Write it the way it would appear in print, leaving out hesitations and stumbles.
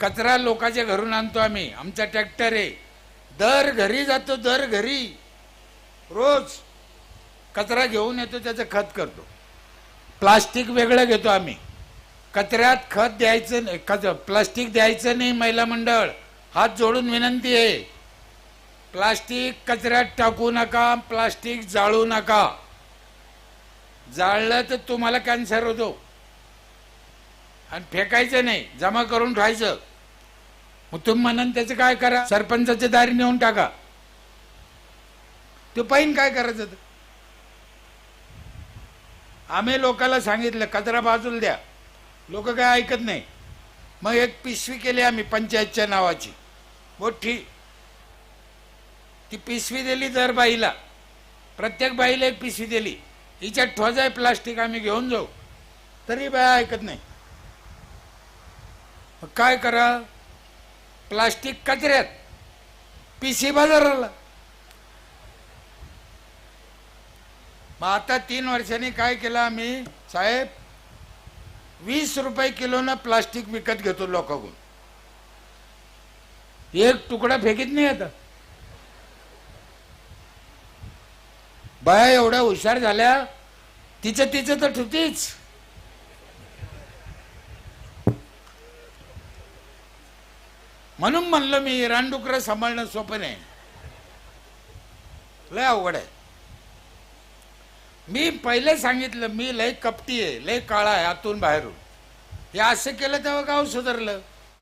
कचरा लोकांच्या घरून आणतो आम्ही, आमचा ट्रॅक्टर आहे, दर घरी जातो, दर घरी रोज कचरा घेऊन येतो, त्याचं खत करतो. प्लास्टिक वेगळं घेतो आम्ही, कचऱ्यात खत द्यायचं नाही, प्लास्टिक द्यायचं नाही. महिला मंडळ हात जोडून विनंती आहे, प्लास्टिक कचऱ्यात टाकू नका, प्लास्टिक जाळू नका. जाळलं तर तुम्हाला कॅन्सर होतो. आणि फेकायचं नाही, जमा करून ठेवायचं. मग तुम्ही म्हणाल त्याचं काय करा, सरपंचाच्या दारी नेऊन टाका. तो पाहिन काय करायचं. आम्ही लोकांना सांगितलं कचरा बाजूला द्या, लोक काय ऐकत नाही. मग एक पिशवी केली आम्ही पंचायतच्या नावाची मोठी, ती पिशवी दिली दर बाईला, प्रत्येक बाईला एक पिशवी दिली. हिच्यात ठोजाय प्लास्टिक, आम्ही घेऊन जाऊ, तरी बाया ऐकत नाही. मग काय करा, प्लास्टिक कचऱ्यात, पिशवी बाजाराला. मग आता 3 वर्षांनी काय केलं आम्ही साहेब, 20 रुपये किलोनं प्लास्टिक विकत घेतो लोकांकडून. एक तुकडा फेकीत नाही. आता बाया एवढ्या हुशार झाल्या, तिचं तर ठुतीच. म्हणून म्हणलं मी, रानडुकरं सांभाळणं सोपं नाही, लय अवघड आहे. मी पहिले सांगितलं, मी लय कपटी आहे, लय काळा आहे आतून बाहेरून. हे असं केलं तेव्हा गाव सुधारलं.